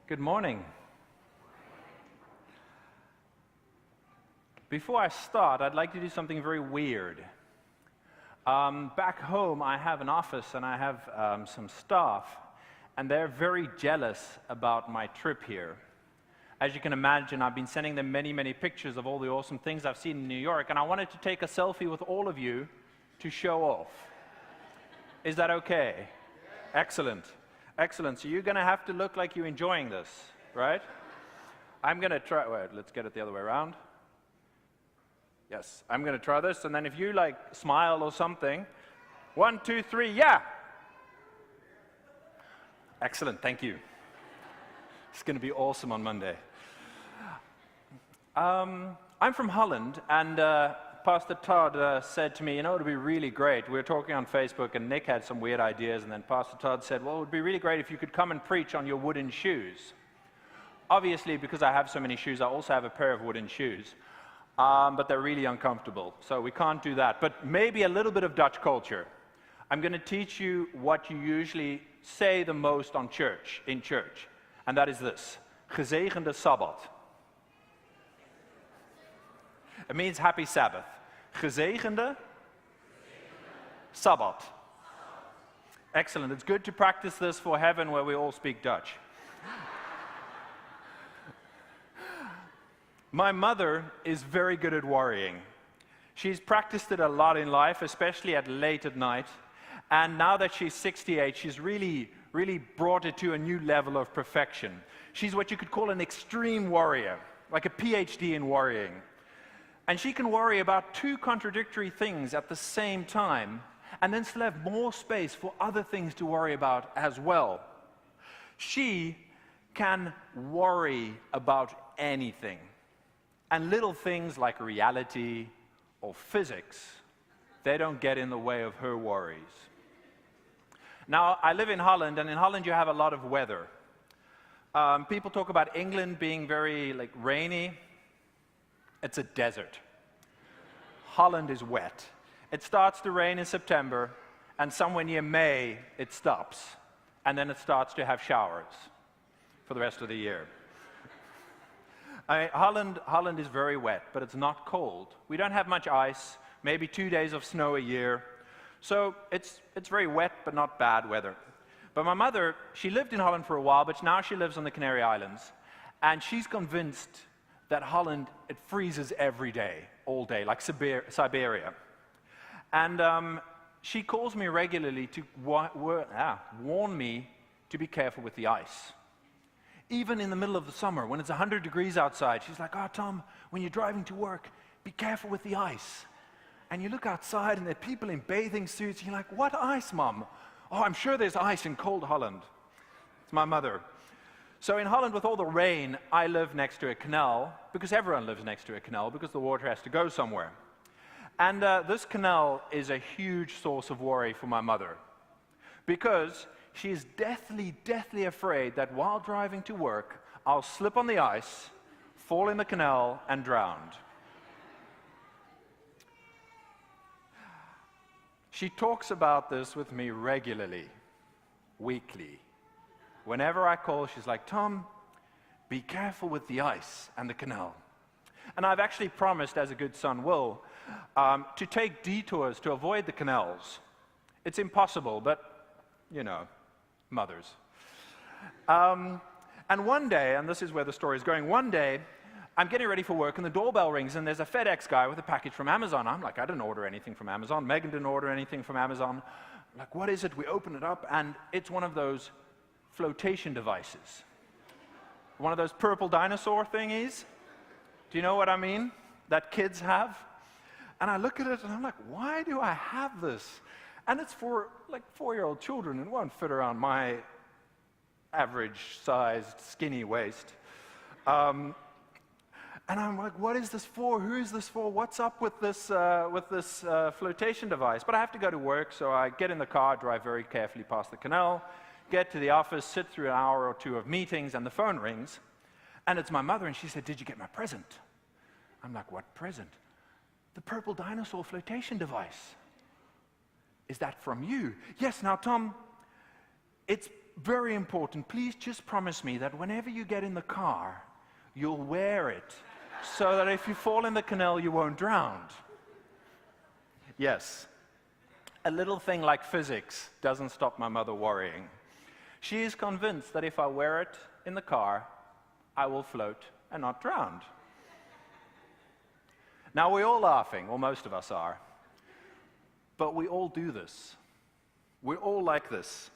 Good morning. Before I start, I'd like to do something very weird. Back home, I have an office and I have some staff, and they're very jealous about my trip here. As you can imagine, I've been sending them many pictures of all the awesome things I've seen in New York, and I wanted to take a selfie with all of you to show off. Is that okay? Excellent. Excellent. So you're going to have to look like you're enjoying this, right? I'm going to try. Wait, let's get it the other way around. Yes, I'm going to try this, and then if you smile or something, 1, 2, 3, yeah. Excellent. Thank you. It's going to be awesome on Monday. I'm from Holland, and Pastor Todd said to me, it would be really great. We were talking on Facebook, and Nick had some weird ideas, and then Pastor Todd said, well, it would be really great if you could come and preach on your wooden shoes. Obviously, because I have so many shoes, I also have a pair of wooden shoes, but they're really uncomfortable, so we can't do that. But maybe a little bit of Dutch culture. I'm going to teach you what you usually say the most in church, and that is this: gezegende Sabbat. It means happy Sabbath. Gezegende Sabbat. Excellent. It's good to practice this for heaven where we all speak Dutch. My mother is very good at worrying. She's practiced it a lot in life, especially late at night. And now that she's 68, she's really brought it to a new level of perfection. She's what you could call an extreme worrier, like a PhD in worrying. And she can worry about 2 contradictory things at the same time, and then still have more space for other things to worry about as well. She can worry about anything. And little things like reality or physics, they don't get in the way of her worries. Now, I live in Holland, and in Holland you have a lot of weather. People talk about England being very rainy. It's a desert. Holland is wet. It starts to rain in September, and somewhere near May it stops. And then it starts to have showers for the rest of the year. Holland is very wet, but it's not cold. We don't have much ice, maybe 2 days of snow a year. So it's very wet, but not bad weather. But my mother, she lived in Holland for a while, but now she lives on the Canary Islands. And she's convinced that Holland, it freezes every day, all day, like Siberia. And she calls me regularly to warn me to be careful with the ice. Even in the middle of the summer, when it's 100 degrees outside, she's like, oh, Tom, when you're driving to work, be careful with the ice. And you look outside, and there are people in bathing suits, and you're like, what ice, Mom? Oh, I'm sure there's ice in cold Holland. It's my mother. So in Holland, with all the rain, I live next to a canal, because everyone lives next to a canal, because the water has to go somewhere. And this canal is a huge source of worry for my mother, because she is deathly afraid that while driving to work, I'll slip on the ice, fall in the canal, and drown. She talks about this with me regularly, weekly. Whenever I call, she's like, Tom, be careful with the ice and the canal. And I've actually promised, as a good son will, to take detours to avoid the canals. It's impossible, but, mothers. And one day, and this is where the story is going, one day, I'm getting ready for work, and the doorbell rings, and there's a FedEx guy with a package from Amazon. I'm like, I didn't order anything from Amazon. Megan didn't order anything from Amazon. I'm like, what is it? We open it up, and it's one of those flotation devices. One of those purple dinosaur thingies. Do you know what I mean? That kids have. And I look at it, and I'm like, why do I have this? And it's for 4-year-old children, and it won't fit around my average-sized, skinny waist. And I'm like, what is this for? Who is this for? What's up with this flotation device? But I have to go to work, so I get in the car, drive very carefully past the canal, get to the office, sit through an hour or 2 of meetings, and the phone rings. And it's my mother, and she said, did you get my present? I'm like, what present? The purple dinosaur flotation device. Is that from you? Yes, now, Tom, it's very important, please just promise me that whenever you get in the car, you'll wear it so that if you fall in the canal, you won't drown. Yes, a little thing like physics doesn't stop my mother worrying. She is convinced that if I wear it in the car, I will float and not drown. Now, we're all laughing, or most of us are, but we all do this. We're all like this.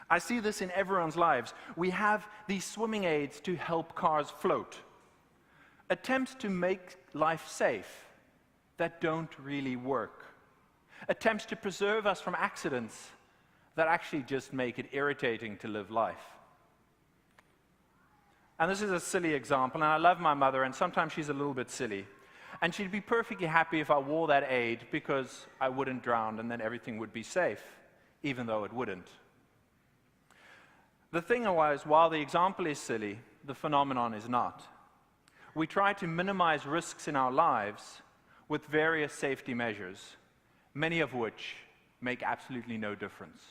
I see this in everyone's lives. We have these swimming aids to help cars float. Attempts to make life safe that don't really work. Attempts to preserve us from accidents that actually just make it irritating to live life. And this is a silly example, and I love my mother, and sometimes she's a little bit silly. And she'd be perfectly happy if I wore that aid because I wouldn't drown and then everything would be safe, even though it wouldn't. The thing was, while the example is silly, the phenomenon is not. We try to minimize risks in our lives with various safety measures, many of which make absolutely no difference.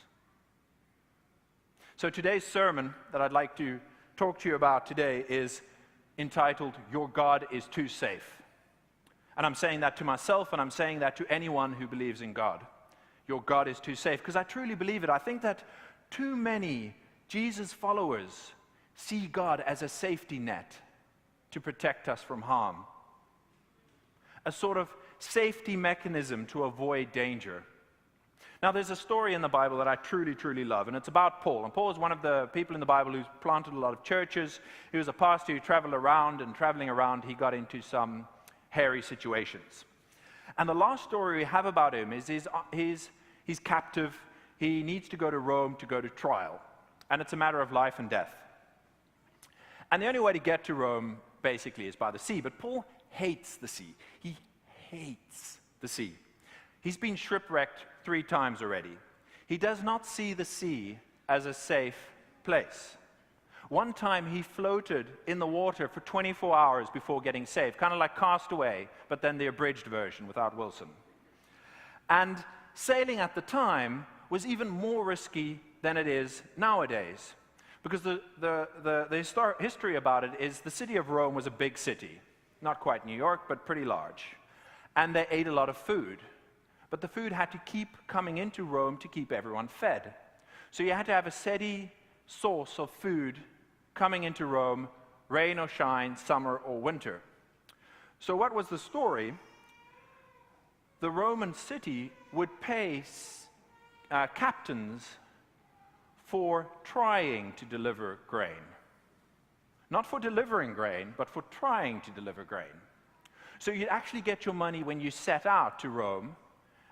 So today's sermon that I'd like to talk to you about today is entitled, Your God is Too Safe. And I'm saying that to myself, and I'm saying that to anyone who believes in God. Your God is too safe, because I truly believe it. I think that too many Jesus followers see God as a safety net to protect us from harm, a sort of safety mechanism to avoid danger. Now, there's a story in the Bible that I truly, truly love, and it's about Paul. And Paul is one of the people in the Bible who's planted a lot of churches. He was a pastor who traveled around, and traveling around, he got into some hairy situations. And the last story we have about him is he's captive. He needs to go to Rome to go to trial. And it's a matter of life and death. And the only way to get to Rome, basically, is by the sea. But Paul hates the sea. He hates the sea. He's been shipwrecked 3 times already. He does not see the sea as a safe place. One time he floated in the water for 24 hours before getting saved, kind of like Castaway, but then the abridged version without Wilson. And sailing at the time was even more risky than it is nowadays, because the history about it is the city of Rome was a big city, not quite New York, but pretty large, and they ate a lot of food. But the food had to keep coming into Rome to keep everyone fed. So you had to have a steady source of food coming into Rome, rain or shine, summer or winter. So what was the story? The Roman city would pay captains for trying to deliver grain. Not for delivering grain, but for trying to deliver grain. So you'd actually get your money when you set out to Rome,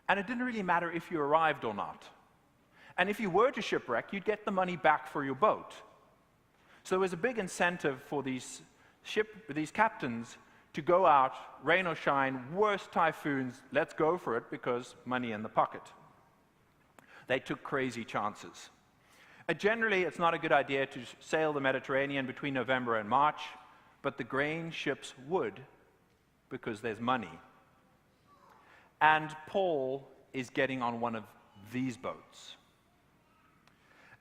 and it didn't really matter if you arrived or not. And if you were to shipwreck, you'd get the money back for your boat. So there was a big incentive for these captains to go out, rain or shine, worst typhoons, let's go for it, because money in the pocket. They took crazy chances. Generally, it's not a good idea to sail the Mediterranean between November and March, but the grain ships would, because there's money. And Paul is getting on one of these boats.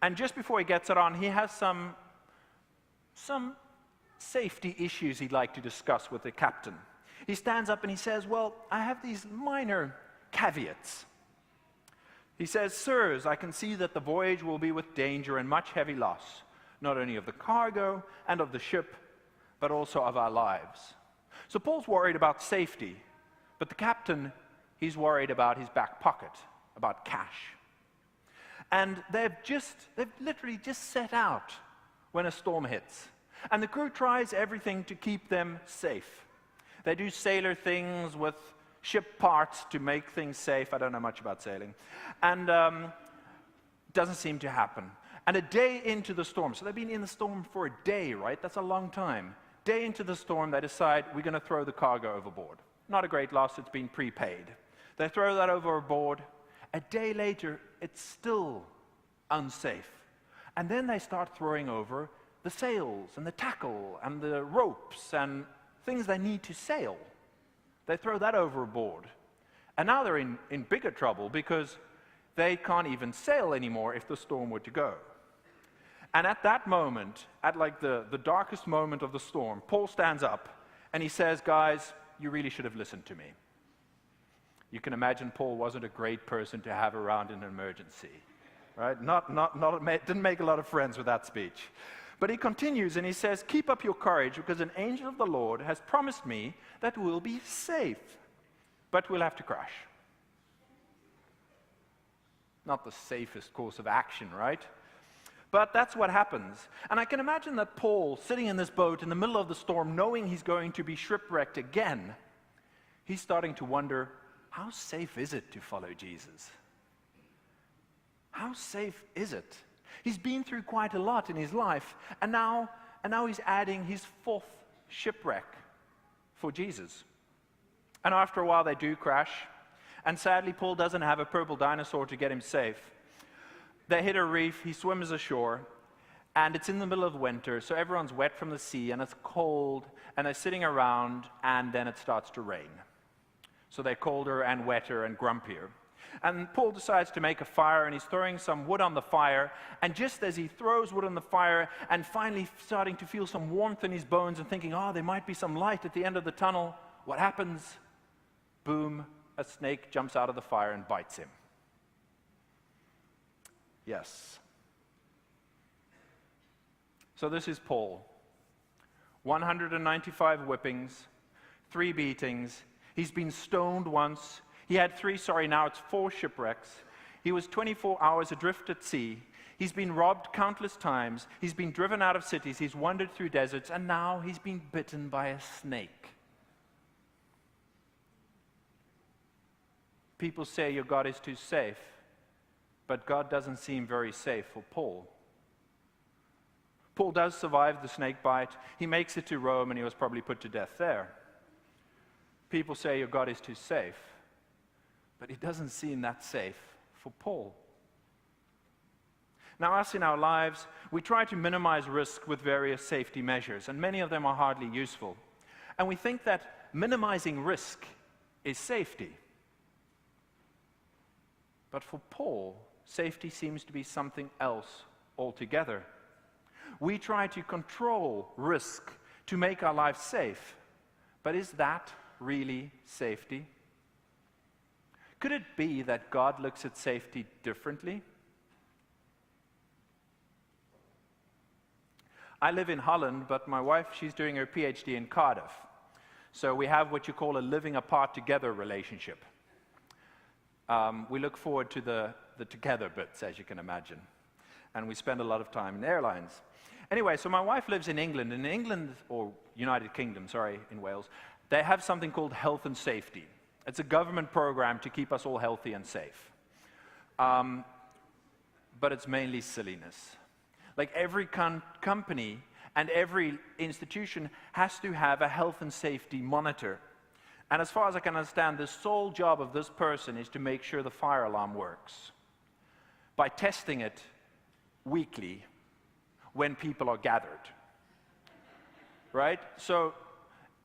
And just before he gets it on, he has some safety issues he'd like to discuss with the captain. He stands up and he says, well, I have these minor caveats. He says, sirs, I can see that the voyage will be with danger and much heavy loss, not only of the cargo and of the ship, but also of our lives. So Paul's worried about safety, but the captain, he's worried about his back pocket, about cash. And they've literally just set out when a storm hits. And the crew tries everything to keep them safe. They do sailor things with ship parts to make things safe. I don't know much about sailing. And it doesn't seem to happen. And a day into the storm, so they've been in the storm for a day, right? That's a long time. Day into the storm, they decide, we're going to throw the cargo overboard. Not a great loss, it's been prepaid. They throw that overboard. A day later, it's still unsafe. And then they start throwing over the sails and the tackle and the ropes and things they need to sail. They throw that overboard. And now they're in bigger trouble because they can't even sail anymore if the storm were to go. And at that moment, at like the darkest moment of the storm, Paul stands up and he says, guys, you really should have listened to me. You can imagine Paul wasn't a great person to have around in an emergency, right? Didn't make a lot of friends with that speech. But he continues and he says, keep up your courage because an angel of the Lord has promised me that we'll be safe, but we'll have to crash. Not the safest course of action, right? But that's what happens. And I can imagine that Paul, sitting in this boat in the middle of the storm, knowing he's going to be shipwrecked again, he's starting to wonder, how safe is it to follow Jesus? How safe is it? He's been through quite a lot in his life, and now he's adding his fourth shipwreck for Jesus. And after a while, they do crash. And sadly, Paul doesn't have a purple dinosaur to get him safe. They hit a reef, he swims ashore, and it's in the middle of winter, so everyone's wet from the sea, and it's cold, and they're sitting around, and then it starts to rain. So they're colder and wetter and grumpier. And Paul decides to make a fire, and he's throwing some wood on the fire, and just as he throws wood on the fire, and finally starting to feel some warmth in his bones, and thinking, oh, there might be some light at the end of the tunnel, what happens? Boom, a snake jumps out of the fire and bites him. Yes. So this is Paul. 195 whippings, 3 beatings. He's been stoned once. He had 4 shipwrecks. He was 24 hours adrift at sea. He's been robbed countless times. He's been driven out of cities. He's wandered through deserts. And now he's been bitten by a snake. People say your God is too safe. But God doesn't seem very safe for Paul. Paul does survive the snake bite. He makes it to Rome, and he was probably put to death there. People say your God is too safe. But it doesn't seem that safe for Paul. Now, us in our lives, we try to minimize risk with various safety measures, and many of them are hardly useful. And we think that minimizing risk is safety. But for Paul, safety seems to be something else altogether. We try to control risk to make our lives safe. But is that really safety? Could it be that God looks at safety differently? I live in Holland, but my wife, she's doing her PhD in Cardiff. So we have what you call a living apart together relationship. We look forward to the together bits, as you can imagine. And we spend a lot of time in airlines. Anyway, so my wife lives in England. In England, or United Kingdom, sorry, in Wales, they have something called health and safety. It's a government program to keep us all healthy and safe. But it's mainly silliness. Like every company and every institution has to have a health and safety monitor. And as far as I can understand, the sole job of this person is to make sure the fire alarm works by testing it weekly when people are gathered. Right? So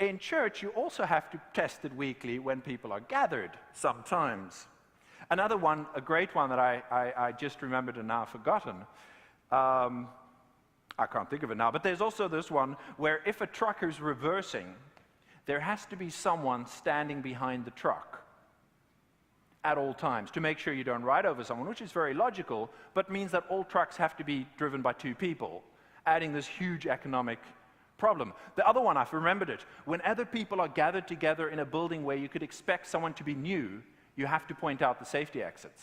in church, you also have to test it weekly when people are gathered sometimes. Another one, a great one that I just remembered and now forgotten, I can't think of it now, but there's also this one where if a trucker is reversing, there has to be someone standing behind the truck at all times to make sure you don't ride over someone, which is very logical, but means that all trucks have to be driven by 2 people, adding this huge economic problem. The other one, I've remembered it. When other people are gathered together in a building where you could expect someone to be new, you have to point out the safety exits.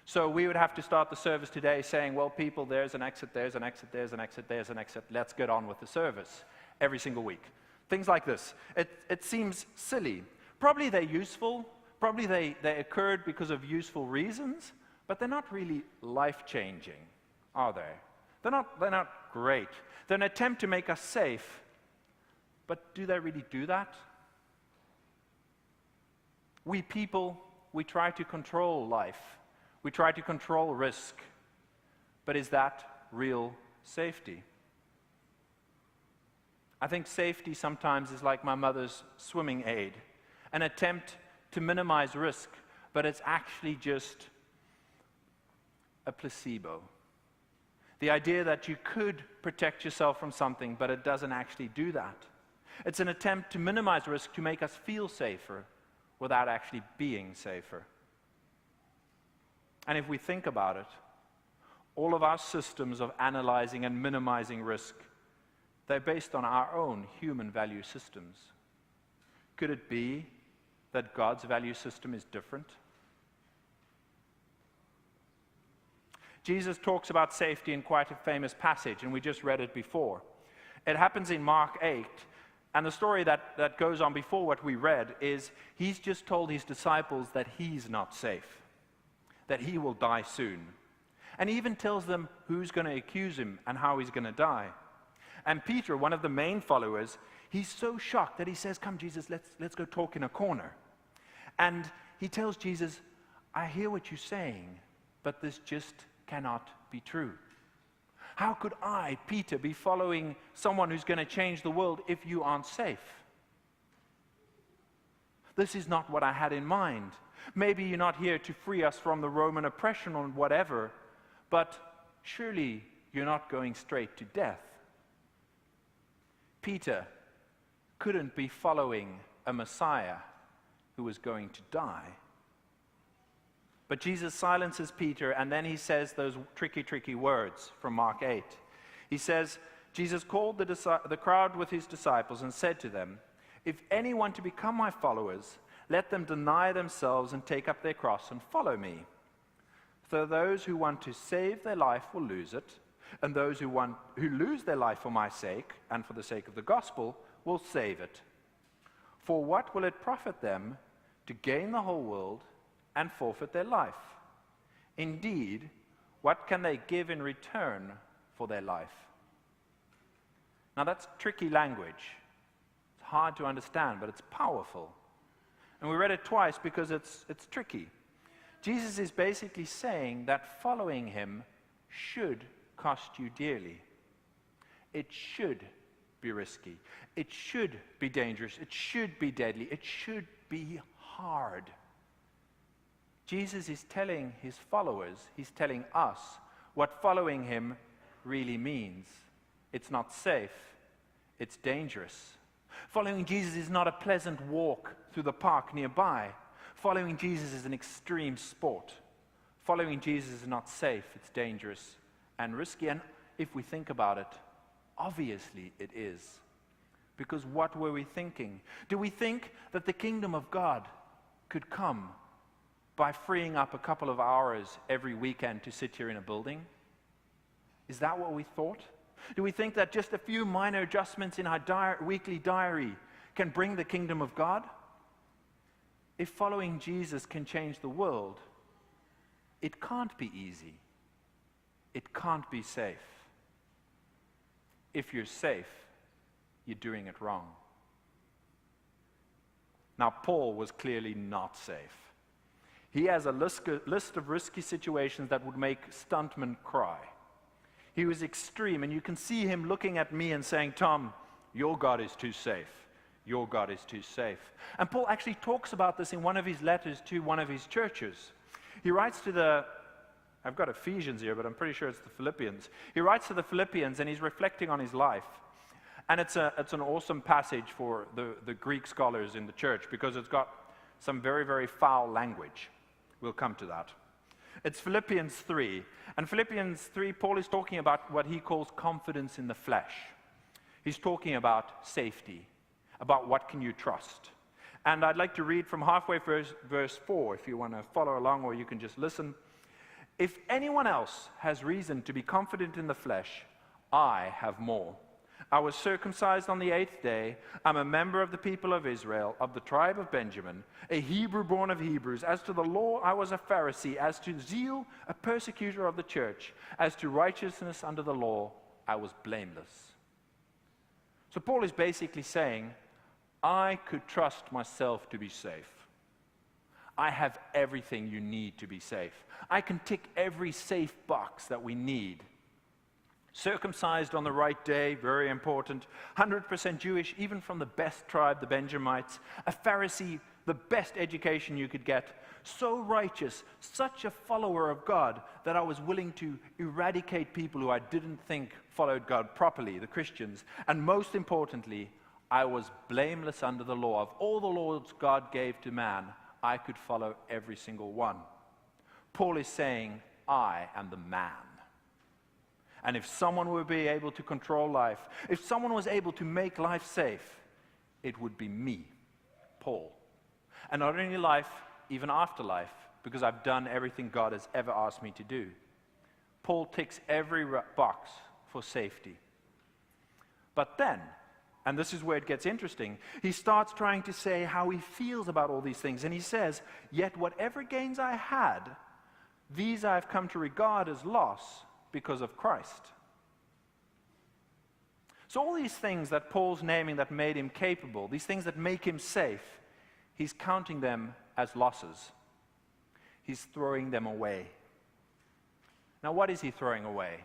So we would have to start the service today saying, well, people, there's an exit, there's an exit, there's an exit, there's an exit. Let's get on with the service every single week. Things like this. It seems silly. Probably they're useful. Probably they occurred because of useful reasons, but they're not really life-changing, are they? They're not great. They're an attempt to make us safe, but do they really do that? We people, we try to control life. We try to control risk, but is that real safety? I think safety sometimes is like my mother's swimming aid, an attempt to minimize risk, but it's actually just a placebo. The idea that you could protect yourself from something, but it doesn't actually do that. It's an attempt to minimize risk to make us feel safer without actually being safer. And if we think about it, all of our systems of analyzing and minimizing risk, they're based on our own human value systems. Could it be that God's value system is different? Jesus talks about safety in quite a famous passage, and we just read it before. It happens in Mark 8, and the story that goes on before what we read is he's just told his disciples that he's not safe, that he will die soon. And he even tells them who's going to accuse him and how he's going to die. And Peter, one of the main followers, he's so shocked that he says, "Come, Jesus, let's go talk in a corner." And he tells Jesus, "I hear what you're saying, but this just cannot be true. How could I, Peter, be following someone who's going to change the world if you aren't safe? This is not what I had in mind. Maybe you're not here to free us from the Roman oppression or whatever, but surely you're not going straight to death." Peter couldn't be following a Messiah who was going to die. But Jesus silences Peter, and then he says those tricky words from Mark 8. He says, Jesus called the crowd with his disciples and said to them, "If any want to become my followers, let them deny themselves and take up their cross and follow me. So those who want to save their life will lose it, and those who lose their life for my sake and for the sake of the gospel will save it. For what will it profit them to gain the whole world and forfeit their life? Indeed, what can they give in return for their life?" Now that's tricky language. It's hard to understand, but it's powerful. And we read it twice because it's tricky. Jesus is basically saying that following him should cost you dearly. It should be risky. It should be dangerous. It should be deadly. It should be hard. Jesus is telling his followers, he's telling us what following him really means. It's not safe. It's dangerous. Following Jesus is not a pleasant walk through the park nearby. Following Jesus is an extreme sport. Following Jesus is not safe. It's dangerous and risky. And if we think about it, obviously it is. Because what were we thinking? Do we think that the kingdom of God could come by freeing up a couple of hours every weekend to sit here in a building? Is that what we thought? Do we think that just a few minor adjustments in our weekly diary can bring the kingdom of God? If following Jesus can change the world, it can't be easy. It can't be safe. If you're safe, you're doing it wrong. Now, Paul was clearly not safe. He has a list of risky situations that would make stuntmen cry. He was extreme, and you can see him looking at me and saying, "Tom, your God is too safe. Your God is too safe." And Paul actually talks about this in one of his letters to one of his churches. He writes to I've got Ephesians here, but I'm pretty sure it's the Philippians. He writes to the Philippians, and he's reflecting on his life. And it's an awesome passage for the Greek scholars in the church, because it's got some very, very foul language. We'll come to that. It's Philippians 3. And Philippians 3, Paul is talking about what he calls confidence in the flesh. He's talking about safety, about what can you trust. And I'd like to read from halfway verse 4, if you want to follow along, or you can just listen. "If anyone else has reason to be confident in the flesh, I have more. I was circumcised on the 8th day. I'm a member of the people of Israel, of the tribe of Benjamin, a Hebrew born of Hebrews. As to the law, I was a Pharisee. As to zeal, a persecutor of the church. As to righteousness under the law, I was blameless." So Paul is basically saying, I could trust myself to be safe. I have everything you need to be safe. I can tick every safe box that we need. Circumcised on the right day, very important. 100% Jewish, even from the best tribe, the Benjamites. A Pharisee, the best education you could get. So righteous, such a follower of God, that I was willing to eradicate people who I didn't think followed God properly, the Christians. And most importantly, I was blameless under the law. Of all the laws God gave to man, I could follow every single one. Paul is saying, I am the man. And if someone would be able to control life, if someone was able to make life safe, it would be me, Paul. And not only life, even afterlife, because I've done everything God has ever asked me to do. Paul ticks every box for safety. But then, and this is where it gets interesting, he starts trying to say how he feels about all these things. And he says, yet whatever gains I had, these I have come to regard as loss because of Christ. So all these things that Paul's naming that made him capable, these things that make him safe, he's counting them as losses. He's throwing them away. Now, what is he throwing away?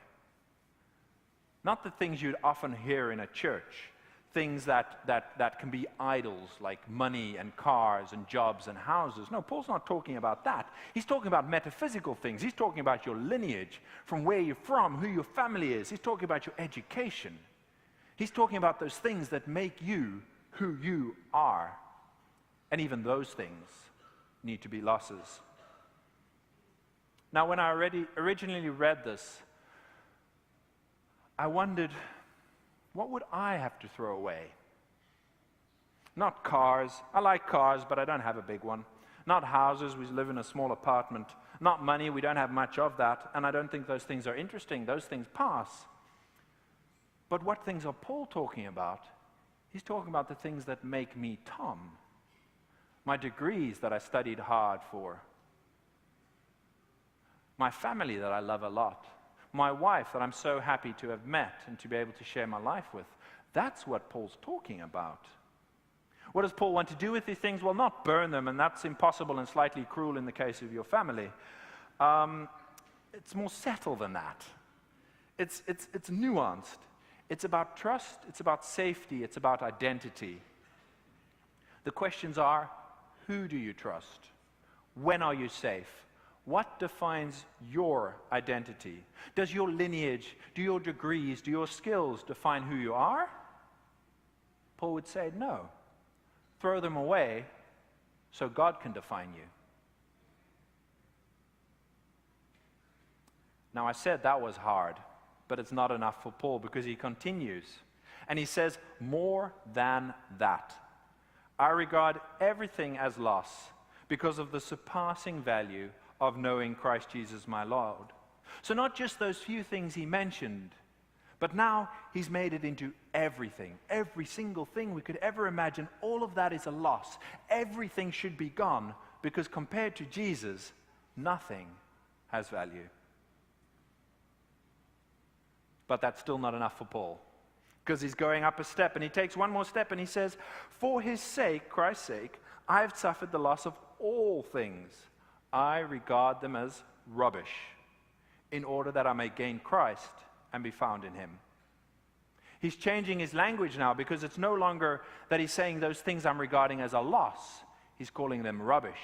Not the things you'd often hear in a church, things that can be idols like money and cars and jobs and houses. No, Paul's not talking about that. He's talking about metaphysical things. He's talking about your lineage, from where you're from, who your family is. He's talking about your education. He's talking about those things that make you who you are. And even those things need to be losses. Now, when I originally read this, I wondered, what would I have to throw away? Not cars. I like cars, but I don't have a big one. Not houses. We live in a small apartment. Not money. We don't have much of that. And I don't think those things are interesting. Those things pass. But what things are Paul talking about? He's talking about the things that make me Tom. My degrees that I studied hard for. My family that I love a lot. My wife that I'm so happy to have met and to be able to share my life with. That's what Paul's talking about. What does Paul want to do with these things? Well, not burn them, and that's impossible and slightly cruel in the case of your family. It's more subtle than that. It's nuanced. It's about trust, it's about safety, it's about identity. The questions are, who do you trust? When are you safe? What defines your identity? Does your lineage, do your degrees, do your skills define who you are? Paul would say no. Throw them away so God can define you. Now, I said that was hard, but it's not enough for Paul because he continues. And he says, more than that. I regard everything as loss because of the surpassing value of knowing Christ Jesus my Lord. So not just those few things he mentioned, but now he's made it into everything. Every single thing we could ever imagine, all of that is a loss. Everything should be gone because compared to Jesus, nothing has value. But that's still not enough for Paul, because he's going up a step, and he takes one more step, and he says, for his sake, Christ's sake, I have suffered the loss of all things. I regard them as rubbish, in order that I may gain Christ and be found in him. He's changing his language now, because it's no longer that he's saying those things I'm regarding as a loss. He's calling them rubbish.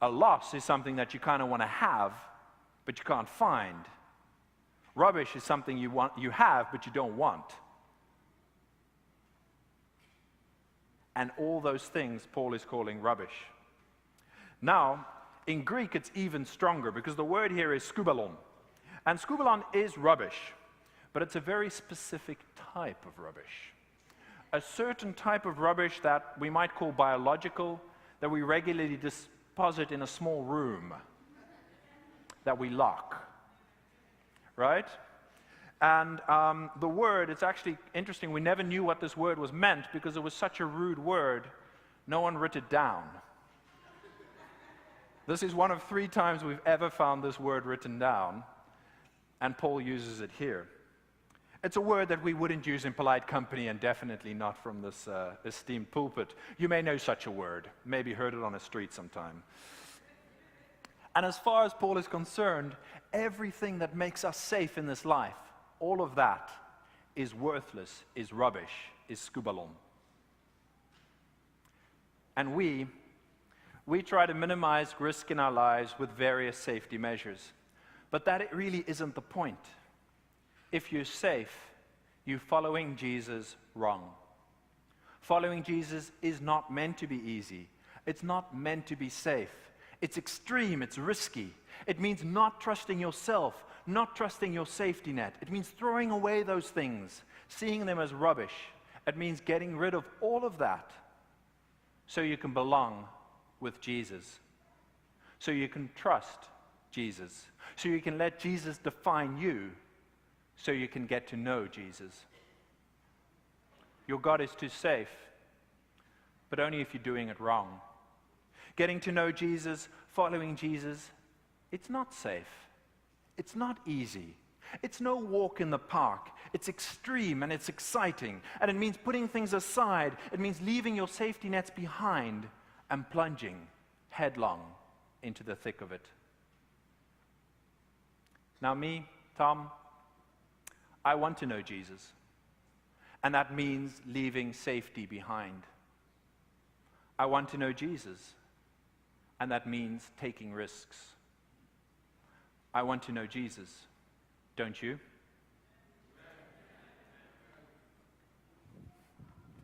A loss is something that you kind of want to have, but you can't find. Rubbish is something you have, but you don't want. And all those things Paul is calling rubbish. Now, in Greek, it's even stronger, because the word here is skubalon. And skubalon is rubbish, but it's a very specific type of rubbish. A certain type of rubbish that we might call biological, that we regularly deposit in a small room that we lock. Right? And the word, it's actually interesting, we never knew what this word was meant because it was such a rude word, no one wrote it down. This is one of 3 times we've ever found this word written down, and Paul uses it here. It's a word that we wouldn't use in polite company, and definitely not from this esteemed pulpit. You may know such a word, maybe heard it on a street sometime. And as far as Paul is concerned, everything that makes us safe in this life, all of that is worthless, is rubbish, is skubalon. And we try to minimize risk in our lives with various safety measures. But that really isn't the point. If you're safe, you're following Jesus wrong. Following Jesus is not meant to be easy. It's not meant to be safe. It's extreme, it's risky. It means not trusting yourself, not trusting your safety net. It means throwing away those things, seeing them as rubbish. It means getting rid of all of that so you can belong with Jesus, so you can trust Jesus, so you can let Jesus define you, so you can get to know Jesus. Your God is too safe, but only if you're doing it wrong. Getting to know Jesus, following Jesus, it's not safe. It's not easy. It's no walk in the park. It's extreme and it's exciting. And it means putting things aside. It means leaving your safety nets behind and plunging headlong into the thick of it. Now me, Tom, I want to know Jesus. And that means leaving safety behind. I want to know Jesus. And that means taking risks. I want to know Jesus. Don't you?